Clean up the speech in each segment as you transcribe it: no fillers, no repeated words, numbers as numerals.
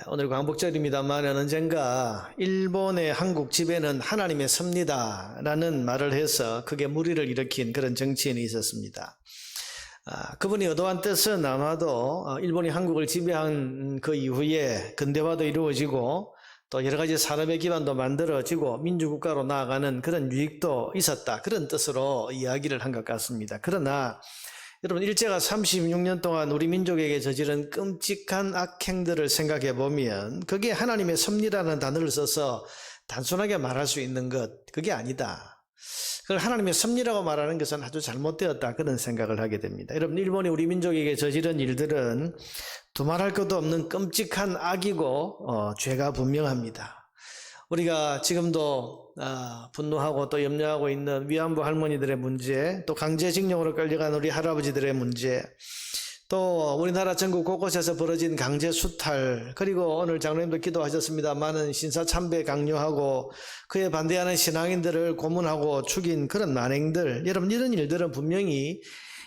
오늘 광복절입니다만 언젠가 일본의 한국 지배는 하나님의 섭리다라는 말을 해서 크게 물의를 일으킨 그런 정치인이 있었습니다. 그분이 의도한 뜻은 아마도 일본이 한국을 지배한 그 이후에 근대화도 이루어지고 또 여러 가지 산업의 기반도 만들어지고 민주국가로 나아가는 그런 유익도 있었다, 그런 뜻으로 이야기를 한 것 같습니다. 그러나 여러분, 일제가 36년 동안 우리 민족에게 저지른 끔찍한 악행들을 생각해 보면 그게 하나님의 섭리라는 단어를 써서 단순하게 말할 수 있는 것, 그게 아니다. 그걸 하나님의 섭리라고 말하는 것은 아주 잘못되었다, 그런 생각을 하게 됩니다. 여러분, 일본이 우리 민족에게 저지른 일들은 두말할 것도 없는 끔찍한 악이고 죄가 분명합니다. 우리가 지금도 분노하고 또 염려하고 있는 위안부 할머니들의 문제, 또 강제징용으로 끌려간 우리 할아버지들의 문제, 또 우리나라 전국 곳곳에서 벌어진 강제 수탈, 그리고 오늘 장로님도 기도하셨습니다마는 신사참배 강요하고 그에 반대하는 신앙인들을 고문하고 죽인 그런 만행들, 여러분, 이런 일들은 분명히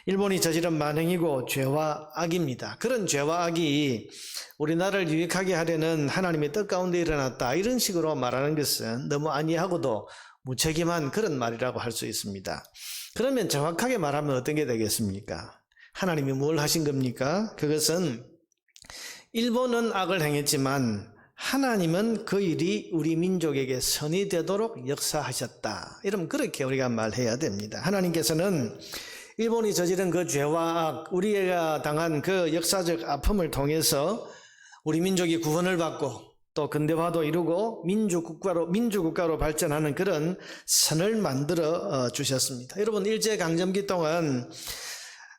일본이 저지른 만행이고 죄와 악입니다. 그런 죄와 악이 우리나라를 유익하게 하려는 하나님의 뜻 가운데 일어났다, 이런 식으로 말하는 것은 너무 안이하고도 무책임한 그런 말이라고 할 수 있습니다. 그러면 정확하게 말하면 어떤 게 되겠습니까? 하나님이 뭘 하신 겁니까? 그것은 일본은 악을 행했지만 하나님은 그 일이 우리 민족에게 선이 되도록 역사하셨다, 이러면 그렇게 우리가 말해야 됩니다. 하나님께서는 일본이 저지른 그 죄와 악, 우리가 당한 그 역사적 아픔을 통해서 우리 민족이 구원을 받고 또 근대화도 이루고 민주국가로 발전하는 그런 선을 만들어 주셨습니다. 여러분, 일제강점기 동안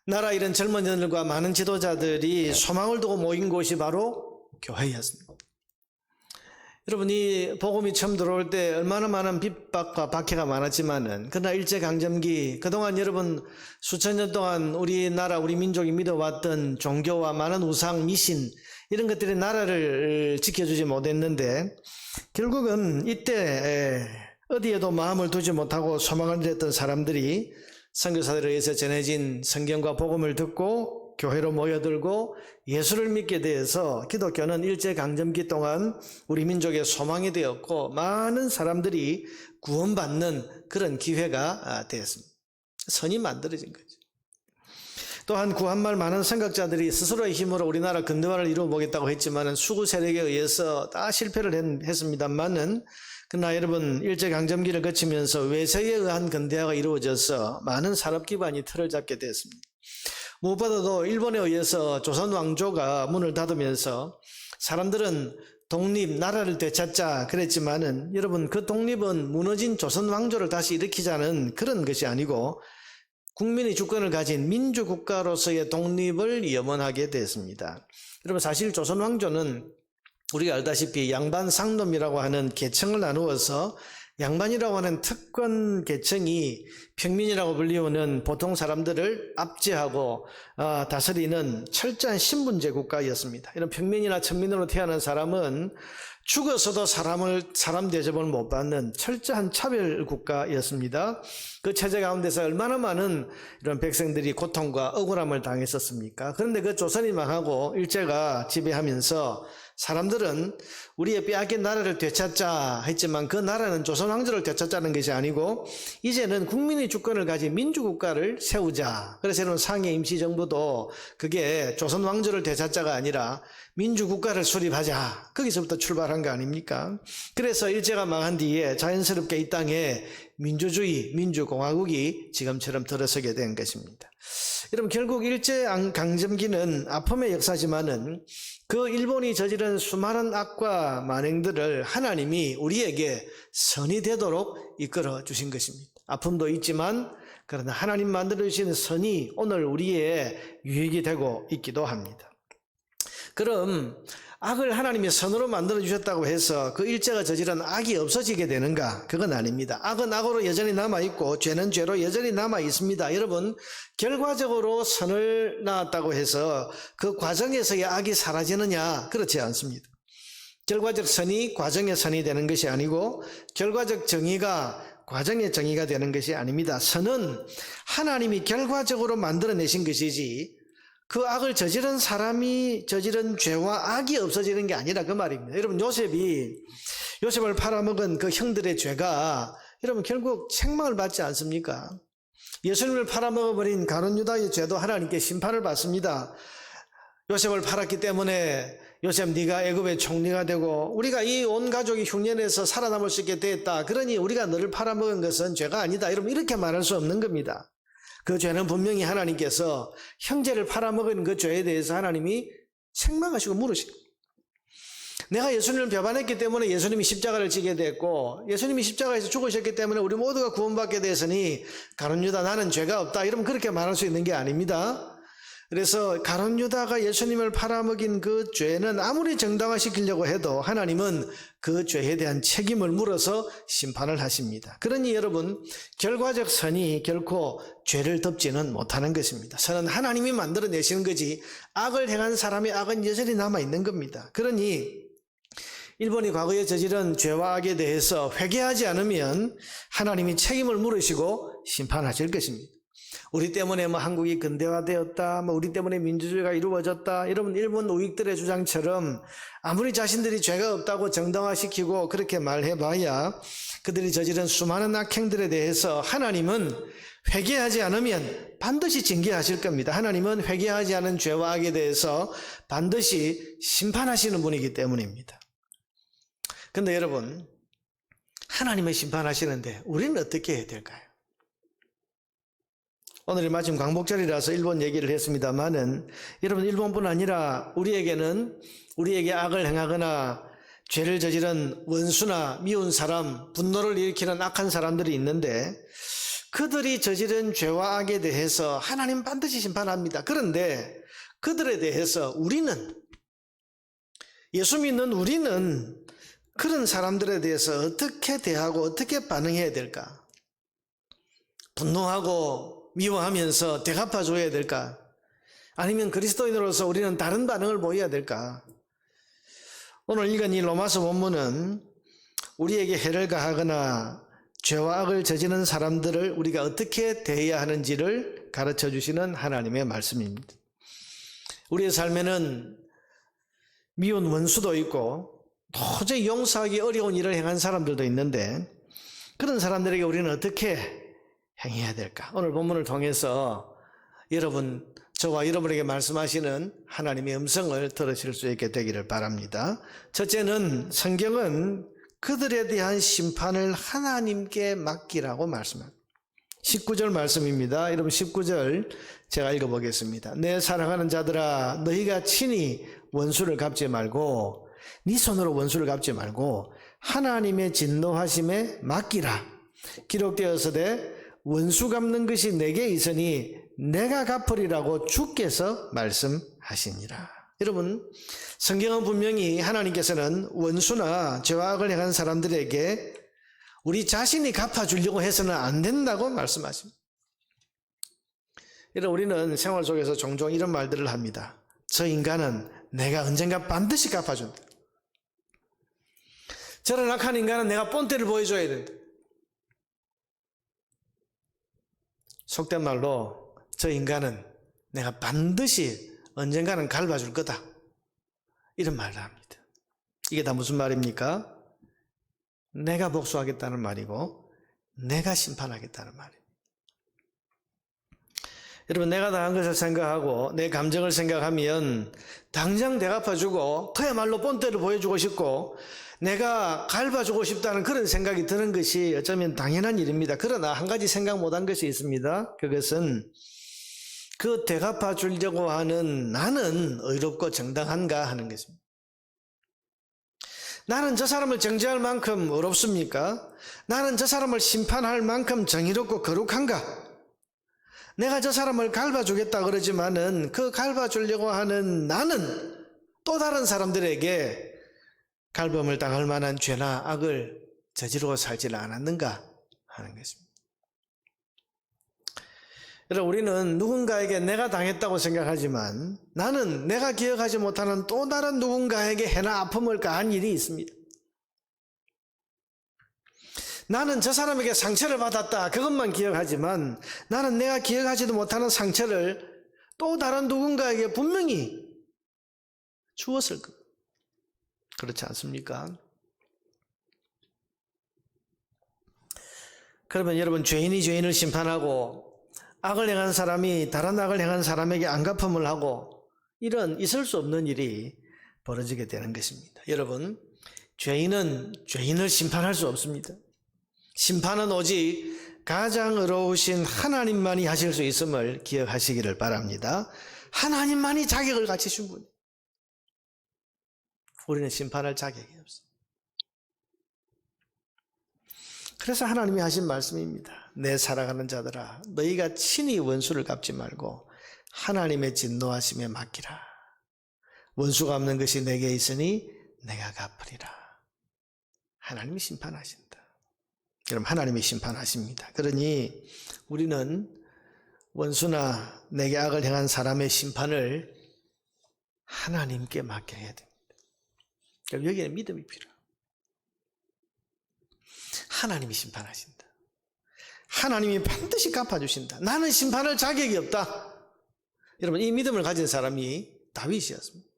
나라 이런 젊은 이들과 많은 지도자들이 소망을 두고 모인 곳이 바로 교회였습니다. 여러분, 이 복음이 처음 들어올 때 얼마나 많은 핍박과 박해가 많았지만은, 그러나 일제강점기, 그동안 여러분 수천 년 동안 우리나라, 우리 민족이 믿어왔던 종교와 많은 우상, 미신, 이런 것들이 나라를 지켜주지 못했는데, 결국은 이때 어디에도 마음을 두지 못하고 소망을 잃었던 사람들이 선교사들에 의해서 전해진 성경과 복음을 듣고 교회로 모여들고 예수를 믿게 되어서 기독교는 일제강점기 동안 우리 민족의 소망이 되었고 많은 사람들이 구원받는 그런 기회가 되었습니다. 선이 만들어진 거죠. 또한 구한말 많은 선각자들이 스스로의 힘으로 우리나라 근대화를 이루어보겠다고 했지만 수구 세력에 의해서 다 실패를 했습니다만은, 그러나 여러분, 일제강점기를 거치면서 외세에 의한 근대화가 이루어져서 많은 산업기반이 틀을 잡게 됐습니다. 무엇보다도 일본에 의해서 조선 왕조가 문을 닫으면서 사람들은 독립, 나라를 되찾자 그랬지만은, 여러분, 그 독립은 무너진 조선 왕조를 다시 일으키자는 그런 것이 아니고 국민의 주권을 가진 민주국가로서의 독립을 염원하게 됐습니다. 여러분, 사실 조선 왕조는 우리가 알다시피 양반 상놈이라고 하는 계층을 나누어서 양반이라고 하는 특권 계층이 평민이라고 불리우는 보통 사람들을 압제하고 다스리는 철저한 신분제 국가였습니다. 이런 평민이나 천민으로 태어난 사람은 죽어서도 사람 대접을 못 받는 철저한 차별 국가였습니다. 그 체제 가운데서 얼마나 많은 이런 백성들이 고통과 억울함을 당했었습니까? 그런데 그 조선이 망하고 일제가 지배하면서 사람들은 우리의 빼앗긴 나라를 되찾자 했지만, 그 나라는 조선 왕조를 되찾자는 것이 아니고 이제는 국민의 주권을 가진 민주국가를 세우자. 그래서 여러분, 상해 임시정부도 그게 조선 왕조를 되찾자가 아니라 민주국가를 수립하자, 거기서부터 출발한 거 아닙니까? 그래서 일제가 망한 뒤에 자연스럽게 이 땅에 민주주의, 민주공화국이 지금처럼 들어서게 된 것입니다. 여러분, 결국 일제강점기는 아픔의 역사지만은 그 일본이 저지른 수많은 악과 만행들을 하나님이 우리에게 선이 되도록 이끌어 주신 것입니다. 아픔도 있지만 그러나 하나님 만들어주신 선이 오늘 우리의 유익이 되고 있기도 합니다. 그럼 악을 하나님이 선으로 만들어주셨다고 해서 그 일제가 저지른 악이 없어지게 되는가? 그건 아닙니다. 악은 악으로 여전히 남아있고 죄는 죄로 여전히 남아있습니다. 여러분, 결과적으로 선을 낳았다고 해서 그 과정에서의 악이 사라지느냐? 그렇지 않습니다. 결과적 선이 과정의 선이 되는 것이 아니고 결과적 정의가 과정의 정의가 되는 것이 아닙니다. 선은 하나님이 결과적으로 만들어내신 것이지 그 악을 저지른 사람이 저지른 죄와 악이 없어지는 게 아니라 그 말입니다. 여러분, 요셉을 팔아먹은 그 형들의 죄가 여러분 결국 책망을 받지 않습니까? 예수님을 팔아먹어버린 가룟 유다의 죄도 하나님께 심판을 받습니다. 요셉을 팔았기 때문에 요셉 네가 애굽의 총리가 되고 우리가 이 온 가족이 흉년에서 살아남을 수 있게 됐다. 그러니 우리가 너를 팔아먹은 것은 죄가 아니다. 여러분 이렇게 말할 수 없는 겁니다. 그 죄는 분명히 하나님께서 형제를 팔아먹은 그 죄에 대해서 하나님이 책망하시고 물으시고, 내가 예수님을 배반했기 때문에 예수님이 십자가를 지게 됐고 예수님이 십자가에서 죽으셨기 때문에 우리 모두가 구원받게 됐으니 가룟 유다 나는 죄가 없다. 이러면 그렇게 말할 수 있는 게 아닙니다. 그래서 가룟 유다가 예수님을 팔아먹인 그 죄는 아무리 정당화시키려고 해도 하나님은 그 죄에 대한 책임을 물어서 심판을 하십니다. 그러니 여러분, 결과적 선이 결코 죄를 덮지는 못하는 것입니다. 선은 하나님이 만들어내시는 거지 악을 행한 사람의 악은 여전히 남아있는 겁니다. 그러니 일본이 과거에 저지른 죄와 악에 대해서 회개하지 않으면 하나님이 책임을 물으시고 심판하실 것입니다. 우리 때문에 한국이 근대화되었다, 우리 때문에 민주주의가 이루어졌다, 여러분 일본 우익들의 주장처럼 아무리 자신들이 죄가 없다고 정당화시키고 그렇게 말해봐야 그들이 저지른 수많은 악행들에 대해서 하나님은 회개하지 않으면 반드시 징계하실 겁니다. 하나님은 회개하지 않은 죄와 악에 대해서 반드시 심판하시는 분이기 때문입니다. 근데 여러분, 하나님은 심판하시는데 우리는 어떻게 해야 될까요? 오늘이 마침 광복절이라서 일본 얘기를 했습니다마는 여러분 일본뿐 아니라 우리에게 악을 행하거나 죄를 저지른 원수나 미운 사람, 분노를 일으키는 악한 사람들이 있는데 그들이 저지른 죄와 악에 대해서 하나님 반드시 심판합니다. 그런데 그들에 대해서 예수 믿는 우리는 그런 사람들에 대해서 어떻게 대하고 어떻게 반응해야 될까? 분노하고 미워하면서 되갚아줘야 될까? 아니면 그리스도인으로서 우리는 다른 반응을 보여야 될까? 오늘 읽은 이 로마서 본문은 우리에게 해를 가하거나 죄와 악을 저지르는 사람들을 우리가 어떻게 대해야 하는지를 가르쳐 주시는 하나님의 말씀입니다. 우리의 삶에는 미운 원수도 있고 도저히 용서하기 어려운 일을 행한 사람들도 있는데 그런 사람들에게 우리는 어떻게 행해야 될까? 오늘 본문을 통해서 저와 여러분에게 말씀하시는 하나님의 음성을 들으실 수 있게 되기를 바랍니다. 첫째는 성경은 그들에 대한 심판을 하나님께 맡기라고 말씀합니다. 19절 말씀입니다. 여러분 19절 제가 읽어보겠습니다. 내 사랑하는 자들아, 너희가 친히 원수를 갚지 말고 네 손으로 원수를 갚지 말고 하나님의 진노하심에 맡기라. 기록되어서되 원수 갚는 것이 내게 있으니 내가 갚으리라고 주께서 말씀하시니라. 여러분, 성경은 분명히 하나님께서는 원수나 죄와 악을 행한 사람들에게 우리 자신이 갚아주려고 해서는 안 된다고 말씀하십니다. 여러분, 우리는 생활 속에서 종종 이런 말들을 합니다. 저 인간은 내가 언젠가 반드시 갚아준다. 저런 악한 인간은 내가 본때를 보여줘야 된다. 속된 말로 저 인간은 내가 반드시 언젠가는 갚아줄 거다. 이런 말을 합니다. 이게 다 무슨 말입니까? 내가 복수하겠다는 말이고 내가 심판하겠다는 말이에요. 여러분, 내가 당한 것을 생각하고 내 감정을 생각하면 당장 대갚아주고 그야말로 본때를 보여주고 싶고 내가 갚아주고 싶다는 그런 생각이 드는 것이 어쩌면 당연한 일입니다. 그러나 한 가지 생각 못한 것이 있습니다. 그것은 그 대갚아주려고 하는 나는 의롭고 정당한가 하는 것입니다. 나는 저 사람을 정죄할 만큼 의롭습니까? 나는 저 사람을 심판할 만큼 정의롭고 거룩한가? 내가 저 사람을 갚아주겠다 그러지만은 그 갚아주려고 하는 나는 또 다른 사람들에게 갈범을 당할 만한 죄나 악을 저지르고 살지를 않았는가 하는 것입니다. 여러분, 우리는 누군가에게 내가 당했다고 생각하지만 나는 내가 기억하지 못하는 또 다른 누군가에게 해나 아픔을 가한 일이 있습니다. 나는 저 사람에게 상처를 받았다, 그것만 기억하지만 나는 내가 기억하지도 못하는 상처를 또 다른 누군가에게 분명히 주었을 겁니다. 그렇지 않습니까? 그러면 여러분, 죄인이 죄인을 심판하고 악을 행한 사람이 다른 악을 행한 사람에게 안갚음을 하고, 이런 있을 수 없는 일이 벌어지게 되는 것입니다. 여러분, 죄인은 죄인을 심판할 수 없습니다. 심판은 오직 가장 의로우신 하나님만이 하실 수 있음을 기억하시기를 바랍니다. 하나님만이 자격을 갖추신 분. 우리는 심판할 자격이 없습니다. 그래서 하나님이 하신 말씀입니다. 내 살아가는 자들아, 너희가 친히 원수를 갚지 말고 하나님의 진노하심에 맡기라. 원수 갚는 것이 내게 있으니 내가 갚으리라. 하나님이 심판하신다. 여러분, 하나님이 심판하십니다. 그러니 우리는 원수나 내게 악을 행한 사람의 심판을 하나님께 맡겨야 됩니다. 그럼 여기에는 믿음이 필요해요. 하나님이 심판하신다. 하나님이 반드시 갚아주신다. 나는 심판할 자격이 없다. 여러분, 이 믿음을 가진 사람이 다윗이었습니다.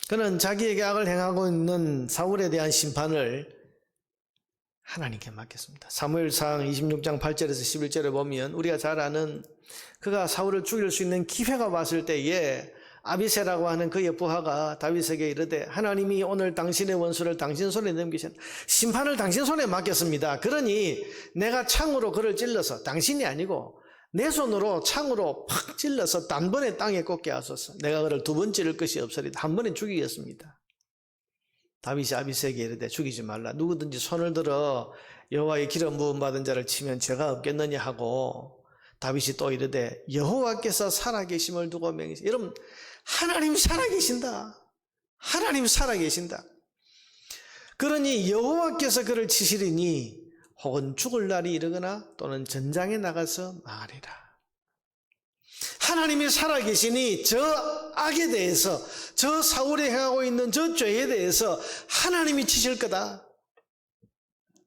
그는 자기에게 악을 행하고 있는 사울에 대한 심판을 하나님께 맡겼습니다. 사무엘상 26장 8절에서 11절에 보면 우리가 잘 아는, 그가 사울을 죽일 수 있는 기회가 왔을 때에 아비새라고 하는 그의 부하가 다윗에게 이르되, 하나님이 오늘 당신의 원수를 당신 손에 넘기신 심판을 당신 손에 맡겼습니다. 그러니 내가 창으로 그를 찔러서, 당신이 아니고 내 손으로 창으로 팍 찔러서 단번에 땅에 꽂게 하소서. 내가 그를 두 번 찌를 것이 없으리다. 한 번에 죽이겠습니다. 다윗이 아비새에게 이르되, 죽이지 말라. 누구든지 손을 들어 여호와의 기름 부음 받은 자를 치면 죄가 없겠느냐 하고, 다윗이 또 이르되, 여호와께서 살아계심을 두고 맹세. 여러분, 하나님 살아계신다. 하나님 살아계신다. 그러니 여호와께서 그를 치시리니 혹은 죽을 날이 이르거나 또는 전장에 나가서 망하리라. 하나님이 살아계시니 저 악에 대해서, 저 사울이 행하고 있는 저 죄에 대해서 하나님이 치실 거다.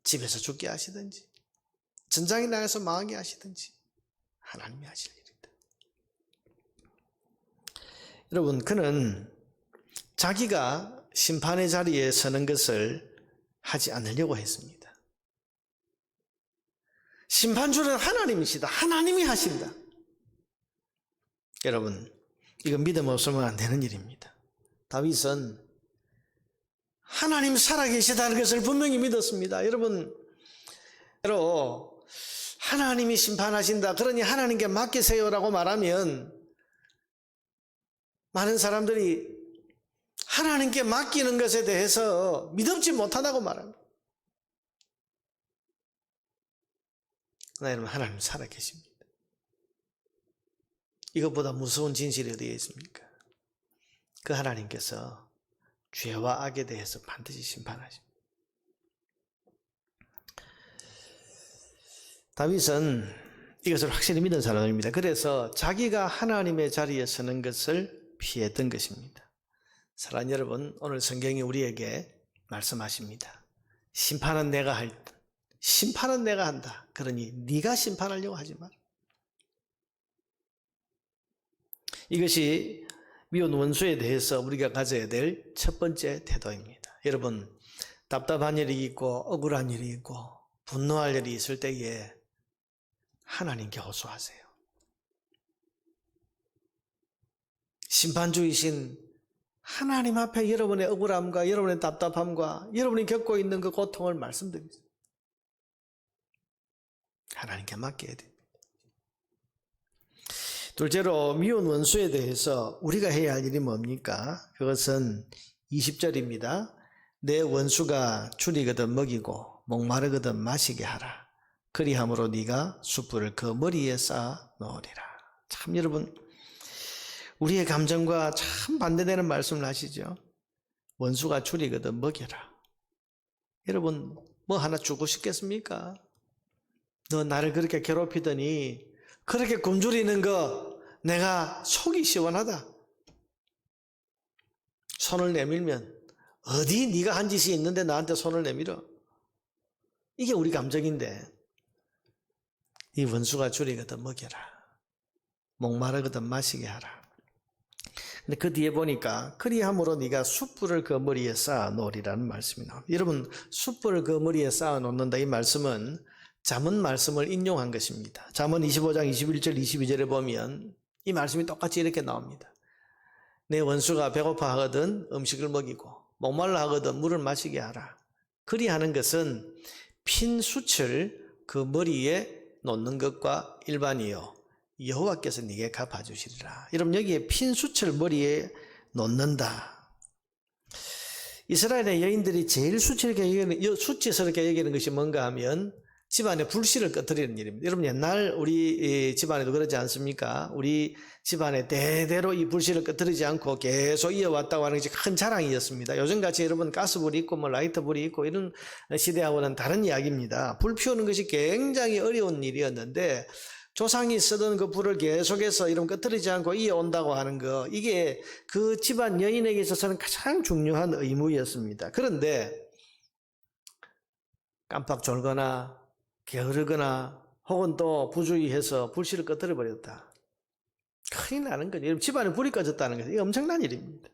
집에서 죽게 하시든지 전장에 나가서 망하게 하시든지 하나님이 하실 일이다. 여러분, 그는 자기가 심판의 자리에 서는 것을 하지 않으려고 했습니다. 심판주는 하나님이시다. 하나님이 하신다. 여러분, 이거 믿음 없으면 안 되는 일입니다. 다윗은 하나님 살아계시다는 것을 분명히 믿었습니다. 여러분, 하나님이 심판하신다, 그러니 하나님께 맡기세요라고 말하면 많은 사람들이 하나님께 맡기는 것에 대해서 믿음지 못하다고 말합니다. 그러나 여러분, 하나님 살아계십니다. 이것보다 무서운 진실이 어디에 있습니까? 그 하나님께서 죄와 악에 대해서 반드시 심판하십니다. 다윗은 이것을 확실히 믿은 사람입니다. 그래서 자기가 하나님의 자리에 서는 것을 피했던 것입니다. 사랑하는 여러분, 오늘 성경이 우리에게 말씀하십니다. 심판은 내가 심판은 내가 한다. 그러니 네가 심판하려고 하지 마라. 이것이 미운 원수에 대해서 우리가 가져야 될 첫 번째 태도입니다. 여러분, 답답한 일이 있고 억울한 일이 있고 분노할 일이 있을 때에 하나님께 호소하세요. 심판주이신 하나님 앞에 여러분의 억울함과 여러분의 답답함과 여러분이 겪고 있는 그 고통을 말씀드리세요. 하나님께 맡겨야 됩니다. 둘째로, 미운 원수에 대해서 우리가 해야 할 일이 뭡니까? 그것은 20절입니다. 내 원수가 줄이거든 먹이고 목마르거든 마시게 하라. 그리함으로 네가 숯불을 그 머리에 쌓아 놓으리라. 참, 여러분, 우리의 감정과 참 반대되는 말씀을 하시죠. 원수가 줄이거든 먹여라. 여러분, 뭐 하나 주고 싶겠습니까? 너 나를 그렇게 괴롭히더니 그렇게 굶주리는 거 내가 속이 시원하다. 손을 내밀면 어디 네가 한 짓이 있는데 나한테 손을 내밀어. 이게 우리 감정인데, 이 원수가 줄이거든 먹여라. 목마르거든 마시게 하라. 근데 그 뒤에 보니까 그리함으로 네가 숯불을 그 머리에 쌓아 놓으리라는 말씀이 나옵니다. 여러분, 숯불을 그 머리에 쌓아 놓는다, 이 말씀은 잠언 말씀을 인용한 것입니다. 잠언 25장 21절 22절에 보면 이 말씀이 똑같이 이렇게 나옵니다. 내 원수가 배고파 하거든 음식을 먹이고 목말라 하거든 물을 마시게 하라. 그리하는 것은 핀 숯을 그 머리에 놓는 것과 일반이요 여호와께서 네게 갚아주시리라. 여러분, 여기에 핀 숯을 머리에 놓는다. 이스라엘의 여인들이 제일 수치스럽게 여기는 것이 뭔가 하면 집안의 불씨를 꺼뜨리는 일입니다. 여러분, 옛날 우리 집안에도 그러지 않습니까? 우리 집안에 대대로 이 불씨를 꺼뜨리지 않고 계속 이어왔다고 하는 것이 큰 자랑이었습니다. 요즘같이 여러분 가스불이 있고 뭐 라이터불이 있고 이런 시대하고는 다른 이야기입니다. 불 피우는 것이 굉장히 어려운 일이었는데 조상이 쓰던 그 불을 계속해서 이런 꺼뜨리지 않고 이어온다고 하는 거, 이게 그 집안 여인에게 있어서는 가장 중요한 의무였습니다. 그런데 깜빡 졸거나 게으르거나 혹은 또 부주의해서 불씨를 꺼뜨려 버렸다. 큰일 나는 거죠. 여러분, 집안에 불이 꺼졌다는 것은 이게 엄청난 일입니다.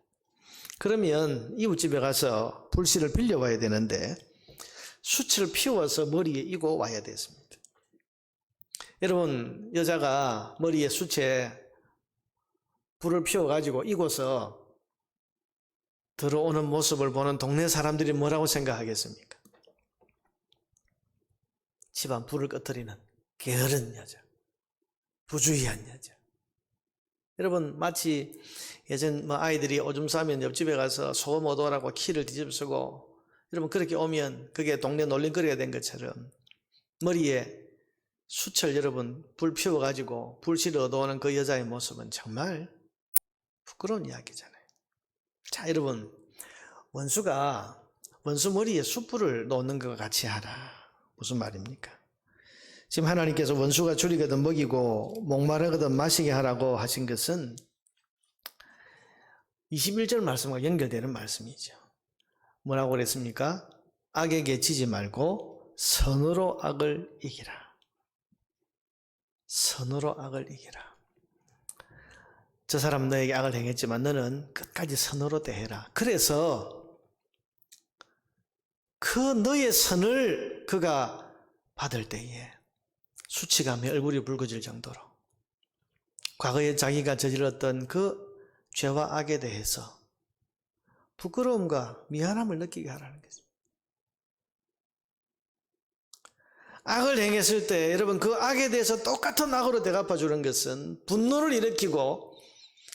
그러면 이웃집에 가서 불씨를 빌려와야 되는데 숯을 피워서 머리에 이고 와야 됐습니다. 여러분, 여자가 머리에 숯에 불을 피워가지고 이고서 들어오는 모습을 보는 동네 사람들이 뭐라고 생각하겠습니까? 집안 불을 꺼뜨리는 게으른 여자, 부주의한 여자. 여러분, 마치 예전 아이들이 오줌 싸면 옆집에 가서 소금 얻어오라고 키를 뒤집쓰고, 여러분 그렇게 오면 그게 동네 놀림거리가 된 것처럼 머리에 숯을 여러분 불 피워가지고 불씨를 얻어오는 그 여자의 모습은 정말 부끄러운 이야기잖아요. 자, 여러분, 원수 머리에 숯불을 놓는 것과 같이 하라. 무슨 말입니까? 지금 하나님께서 원수가 줄이거든 먹이고 목마르거든 마시게 하라고 하신 것은 21절 말씀과 연결되는 말씀이죠. 뭐라고 그랬습니까? 악에게 지지 말고 선으로 악을 이기라. 선으로 악을 이기라. 저 사람은 너에게 악을 행했지만 너는 끝까지 선으로 대해라. 그래서 그 너의 선을 그가 받을 때에 수치감에 얼굴이 붉어질 정도로 과거에 자기가 저질렀던 그 죄와 악에 대해서 부끄러움과 미안함을 느끼게 하라는 것입니다. 악을 행했을 때 여러분 그 악에 대해서 똑같은 악으로 대갚아주는 것은 분노를 일으키고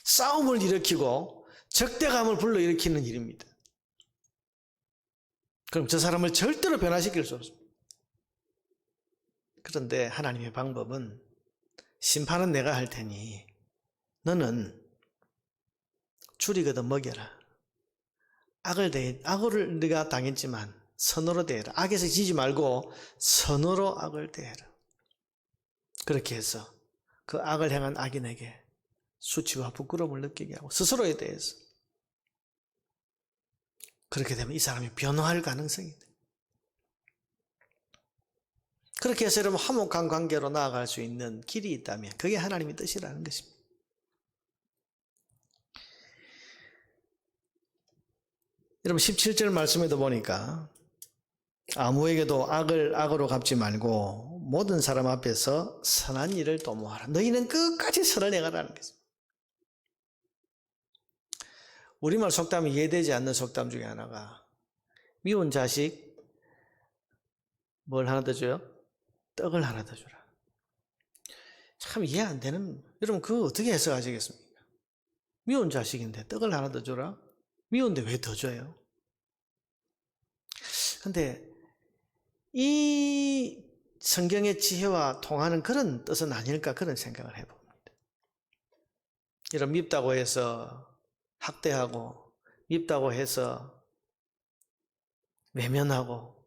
싸움을 일으키고 적대감을 불러일으키는 일입니다. 그럼 저 사람을 절대로 변화시킬 수 없습니다. 그런데 하나님의 방법은 심판은 내가 할 테니 너는 줄이거든 먹여라. 악을 네가 당했지만 선으로 대해라. 악에서 지지 말고 선으로 악을 대해라. 그렇게 해서 그 악을 행한 악인에게 수치와 부끄러움을 느끼게 하고 스스로에 대해서 그렇게 되면 이 사람이 변화할 가능성이 있다. 그렇게 해서 여러분 화목한 관계로 나아갈 수 있는 길이 있다면 그게 하나님의 뜻이라는 것입니다. 여러분 17절 말씀에도 보니까 아무에게도 악을 악으로 갚지 말고 모든 사람 앞에서 선한 일을 도모하라. 너희는 끝까지 선을 행하라는 것입니다. 우리말 속담이 이해되지 않는 속담 중에 하나가 미운 자식 뭘 하나 더 줘요? 떡을 하나 더 주라. 참 이해 안 되는, 여러분 그거 어떻게 해석하시겠습니까? 미운 자식인데 떡을 하나 더 주라? 미운데 왜 더 줘요? 근데 이 성경의 지혜와 통하는 그런 뜻은 아닐까 그런 생각을 해봅니다. 이런 밉다고 해서 학대하고 밉다고 해서 외면하고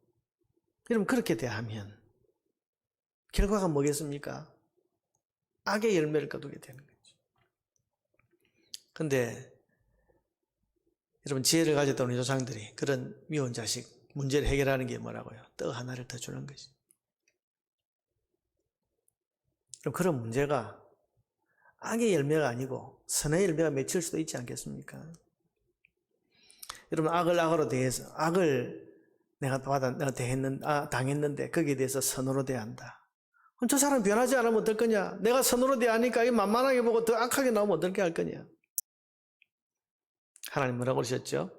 여러분 그렇게 대하면 결과가 뭐겠습니까? 악의 열매를 거두게 되는 거죠. 근데 여러분 지혜를 가졌던 우리 조상들이 그런 미운 자식 문제를 해결하는 게 뭐라고요? 떡 하나를 더 주는 것이. 그럼 그런 문제가 악의 열매가 아니고 선의 열매가 맺힐 수도 있지 않겠습니까? 여러분, 악을 악으로 대해서, 악을 내가 당했는데 거기에 대해서 선으로 대한다. 그럼 저 사람 변하지 않으면 어떨 거냐? 내가 선으로 대하니까 만만하게 보고 더 악하게 나오면 어떻게 할 거냐? 하나님 뭐라고 그러셨죠?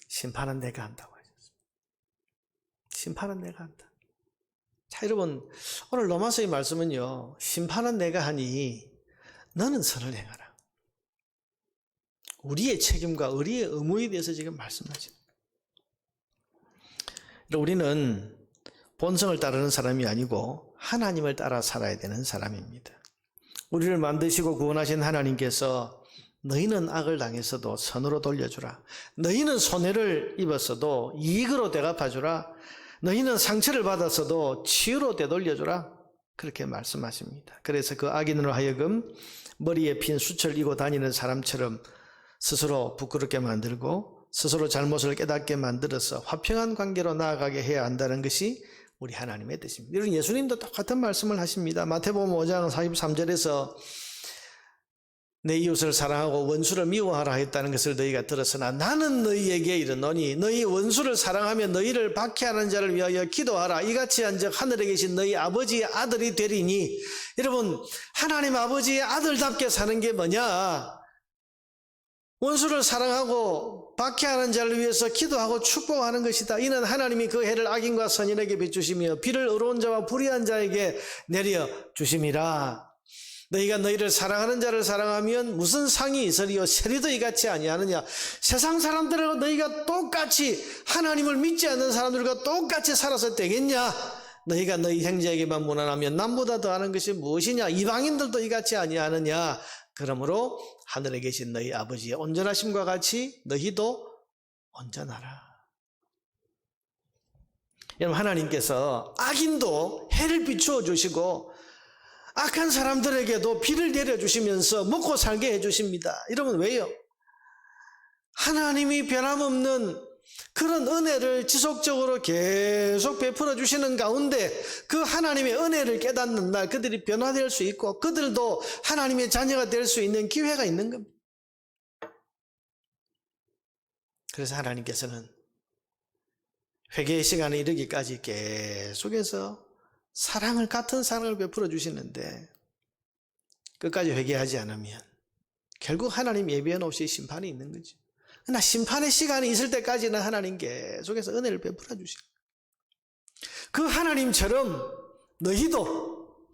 심판은 내가 한다고 하셨습니다. 심판은 내가 한다. 자, 여러분, 오늘 로마서의 말씀은요, 심판은 내가 하니 너는 선을 행하라. 우리의 책임과 우리의 의무에 대해서 지금 말씀하죠. 우리는 본성을 따르는 사람이 아니고 하나님을 따라 살아야 되는 사람입니다. 우리를 만드시고 구원하신 하나님께서 너희는 악을 당했어도 선으로 돌려주라. 너희는 손해를 입었어도 이익으로 대갚아주라. 너희는 상처를 받았어도 치유로 되돌려주라. 그렇게 말씀하십니다. 그래서 그 악인으로 하여금 머리에 핀 숯을 이고 다니는 사람처럼 스스로 부끄럽게 만들고 스스로 잘못을 깨닫게 만들어서 화평한 관계로 나아가게 해야 한다는 것이 우리 하나님의 뜻입니다. 여러분, 예수님도 똑같은 말씀을 하십니다. 마태복음 5장 43절에서 내 이웃을 사랑하고 원수를 미워하라 했다는 것을 너희가 들었으나 나는 너희에게 이르노니 너희 원수를 사랑하며 너희를 박해하는 자를 위하여 기도하라. 이같이 한즉 하늘에 계신 너희 아버지의 아들이 되리니. 여러분, 하나님 아버지의 아들답게 사는 게 뭐냐? 원수를 사랑하고 박해하는 자를 위해서 기도하고 축복하는 것이다. 이는 하나님이 그 해를 악인과 선인에게 비추시며 비를 의로운 자와 불의한 자에게 내려 주심이라. 너희가 너희를 사랑하는 자를 사랑하면 무슨 상이 있으리요? 세리도 이같이 아니하느냐? 세상 사람들하고 너희가 똑같이 하나님을 믿지 않는 사람들과 똑같이 살아서 되겠냐? 너희가 너희 형제에게만 무난하면 남보다 더하는 것이 무엇이냐? 이방인들도 이같이 아니하느냐? 그러므로 하늘에 계신 너희 아버지의 온전하심과 같이 너희도 온전하라. 여러분, 하나님께서 악인도 해를 비추어 주시고 악한 사람들에게도 비를 내려주시면서 먹고 살게 해주십니다. 여러분, 왜요? 하나님이 변함없는 그런 은혜를 지속적으로 계속 베풀어 주시는 가운데 그 하나님의 은혜를 깨닫는 날 그들이 변화될 수 있고 그들도 하나님의 자녀가 될 수 있는 기회가 있는 겁니다. 그래서 하나님께서는 회개의 시간에 이르기까지 계속해서 사랑을, 같은 사랑을 베풀어 주시는데 끝까지 회개하지 않으면 결국 하나님 예비한 없이 심판이 있는 거죠. 그러나 심판의 시간이 있을 때까지는 하나님 계속해서 은혜를 베풀어 주시고 그 하나님처럼 너희도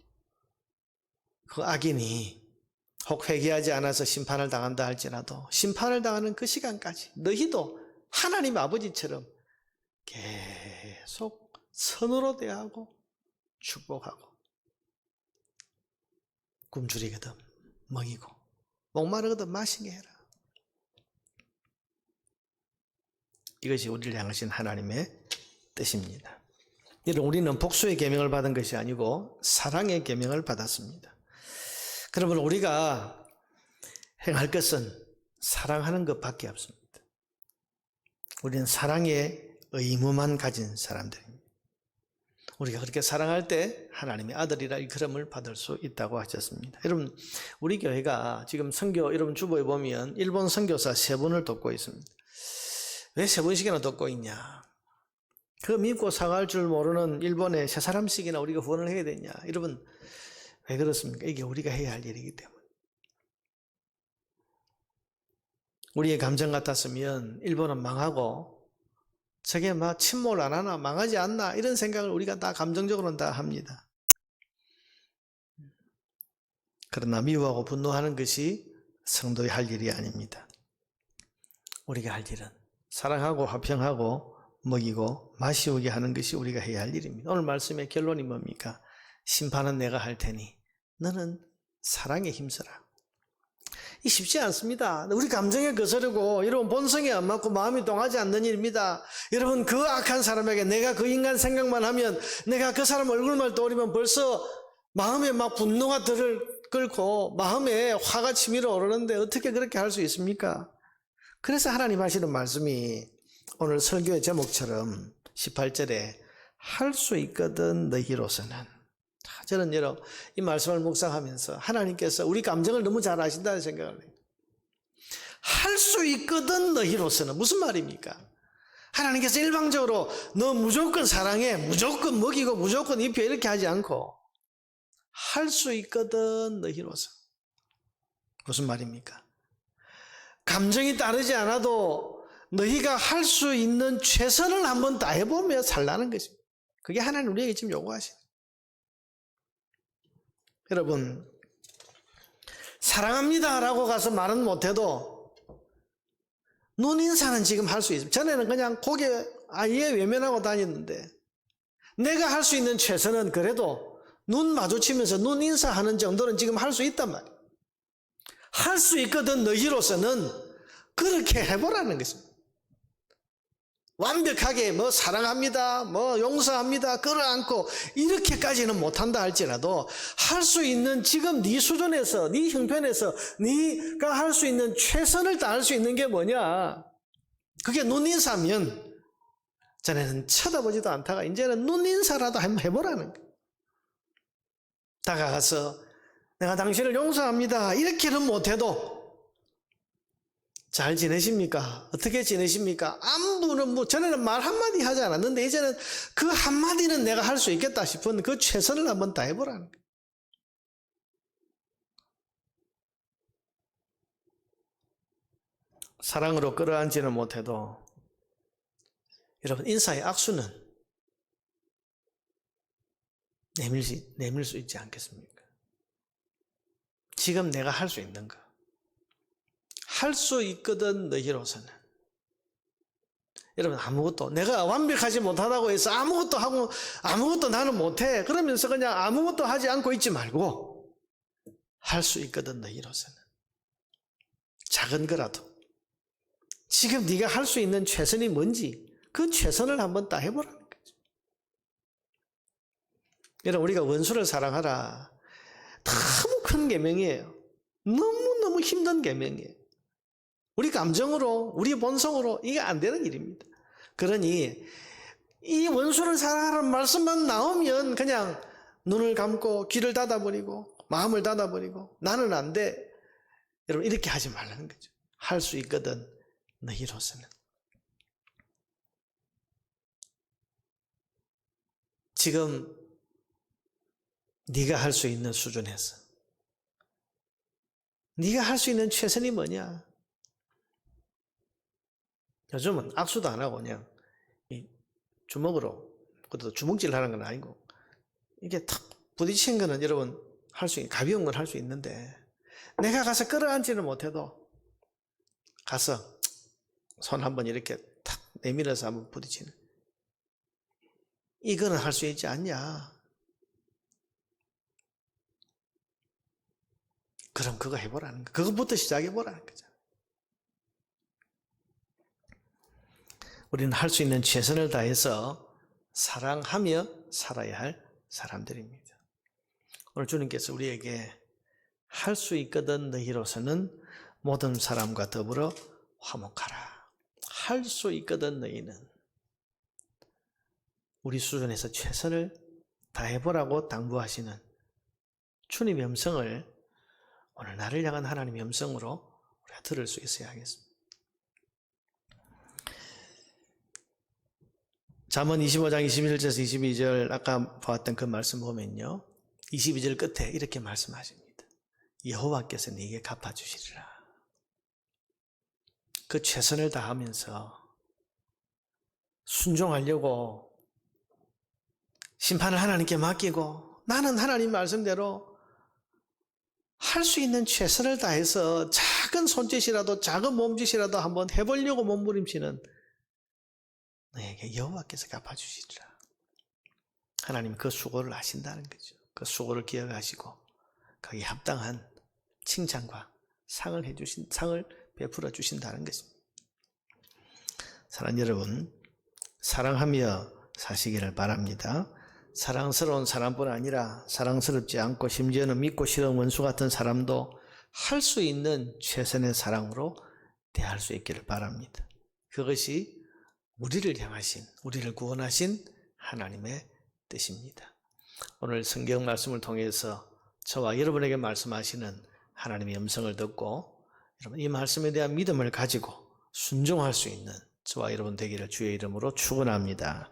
그 악인이 혹 회개하지 않아서 심판을 당한다 할지라도 심판을 당하는 그 시간까지 너희도 하나님 아버지처럼 계속 선으로 대하고 축복하고 굶주리거든 먹이고 목마르거든 마시게 해라. 이것이 우리를 향하신 하나님의 뜻입니다. 우리는 복수의 계명을 받은 것이 아니고 사랑의 계명을 받았습니다. 그러면 우리가 행할 것은 사랑하는 것밖에 없습니다. 우리는 사랑의 의무만 가진 사람들입니다. 우리가 그렇게 사랑할 때 하나님의 아들이라 일컬음을 받을 수 있다고 하셨습니다. 여러분, 우리 교회가 지금 선교, 여러분 주보에 보면 일본 선교사 3분을 돕고 있습니다. 왜 3분씩이나 돕고 있냐? 그 믿고 사과할 줄 모르는 일본에 3사람씩이나 우리가 후원을 해야 되냐? 여러분, 왜 그렇습니까? 이게 우리가 해야 할 일이기 때문에. 우리의 감정 같았으면 일본은 망하고 저게 막 침몰 안 하나 망하지 않나 이런 생각을 우리가 다 감정적으로는 다 합니다. 그러나 미워하고 분노하는 것이 성도의 할 일이 아닙니다. 우리가 할 일은 사랑하고 화평하고 먹이고 마시우게 하는 것이 우리가 해야 할 일입니다. 오늘 말씀의 결론이 뭡니까? 심판은 내가 할 테니 너는 사랑에 힘써라. 이 쉽지 않습니다. 우리 감정에 거스르고 여러분 본성에 안 맞고 마음이 동하지 않는 일입니다. 여러분, 그 악한 사람에게 내가 그 인간 생각만 하면, 내가 그 사람 얼굴만 떠올리면 벌써 마음에 막 분노가 들을 끓고 마음에 화가 치밀어 오르는데 어떻게 그렇게 할 수 있습니까? 그래서 하나님 하시는 말씀이 오늘 설교의 제목처럼 18절에 할 수 있거든 너희로서는. 저는 이 말씀을 묵상하면서 하나님께서 우리 감정을 너무 잘 아신다는 생각을 해요. 할 수 있거든 너희로서는. 무슨 말입니까? 하나님께서 일방적으로 너 무조건 사랑해, 무조건 먹이고 무조건 입혀 이렇게 하지 않고 할 수 있거든 너희로서. 무슨 말입니까? 감정이 따르지 않아도 너희가 할 수 있는 최선을 한번 다해보며 살라는 것입니다. 그게 하나님 우리에게 지금 요구하시는. 여러분, 사랑합니다 라고 가서 말은 못해도 눈인사는 지금 할 수 있습니다. 전에는 그냥 고개 아예 외면하고 다녔는데 내가 할 수 있는 최선은 그래도 눈 마주치면서 눈인사하는 정도는 지금 할 수 있단 말이에요. 할 수 있거든 너희로서는 그렇게 해보라는 것입니다. 완벽하게 사랑합니다, 용서합니다, 끌어안고 이렇게까지는 못한다 할지라도 할 수 있는 지금 네 수준에서, 네 형편에서 네가 할 수 있는 최선을 다할 수 있는 게 뭐냐? 그게 눈인사면 전에는 쳐다보지도 않다가 이제는 눈인사라도 한번 해보라는 거예요. 다가가서 내가 당신을 용서합니다 이렇게는 못해도 잘 지내십니까? 어떻게 지내십니까? 안부는 전에는 말 한마디 하지 않았는데 이제는 그 한마디는 내가 할 수 있겠다 싶은 그 최선을 한번 다해보라는 거예요. 사랑으로 끌어안지는 못해도 여러분 인사의 악수는 내밀 수 있지 않겠습니까? 지금 내가 할 수 있는 거. 할 수 있거든 너희로서는. 여러분 아무것도 내가 완벽하지 못하다고 해서 아무것도 하고 아무것도 나는 못해 그러면서 그냥 아무것도 하지 않고 있지 말고 할 수 있거든 너희로서는. 작은 거라도 지금 네가 할 수 있는 최선이 뭔지 그 최선을 한번 다 해보라는 거죠. 여러분 우리가 원수를 사랑하라 너무 큰 계명이에요. 너무너무 힘든 계명이에요. 우리 감정으로 우리 본성으로 이게 안 되는 일입니다. 그러니 이 원수를 사랑하라는 말씀만 나오면 그냥 눈을 감고 귀를 닫아버리고 마음을 닫아버리고 나는 안 돼. 여러분 이렇게 하지 말라는 거죠. 할 수 있거든 너희로서는. 지금 네가 할 수 있는 수준에서 네가 할 수 있는 최선이 뭐냐? 요즘은 악수도 안 하고 그냥 주먹으로, 그것도 주먹질 하는 건 아니고 이게 탁 부딪힌 거는 여러분 할 수 있는, 가벼운 건 할 수 있는데 내가 가서 끌어안지는 못해도 가서 손 한번 이렇게 탁 내밀어서 한번 부딪히는, 이거는 할 수 있지 않냐? 그럼 그거 해보라는 거. 그것부터 시작해보라는 거죠. 우리는 할 수 있는 최선을 다해서 사랑하며 살아야 할 사람들입니다. 오늘 주님께서 우리에게 할 수 있거든 너희로서는 모든 사람과 더불어 화목하라. 할 수 있거든 너희는. 우리 수준에서 최선을 다해보라고 당부하시는 주님의 음성을 오늘 나를 향한 하나님의 음성으로 우리가 들을 수 있어야 하겠습니다. 잠언 25장 21절에서 22절 아까 보았던 그 말씀 보면요. 22절 끝에 이렇게 말씀하십니다. 여호와께서 네게 갚아주시리라. 그 최선을 다하면서 순종하려고 심판을 하나님께 맡기고 나는 하나님 말씀대로 할 수 있는 최선을 다해서 작은 손짓이라도 작은 몸짓이라도 한번 해보려고 몸부림치는 너에게 여호와께서 갚아주시리라. 하나님 그 수고를 아신다는 거죠. 그 수고를 기억하시고 거기에 합당한 칭찬과 상을 베풀어 주신다는 것입니다. 사랑하는 여러분, 사랑하며 사시기를 바랍니다. 사랑스러운 사람뿐 아니라 사랑스럽지 않고 심지어는 믿고 싫은 원수 같은 사람도 할 수 있는 최선의 사랑으로 대할 수 있기를 바랍니다. 그것이 우리를 향하신, 우리를 구원하신 하나님의 뜻입니다. 오늘 성경 말씀을 통해서 저와 여러분에게 말씀하시는 하나님의 음성을 듣고 여러분 이 말씀에 대한 믿음을 가지고 순종할 수 있는 저와 여러분 되기를 주의 이름으로 축원합니다.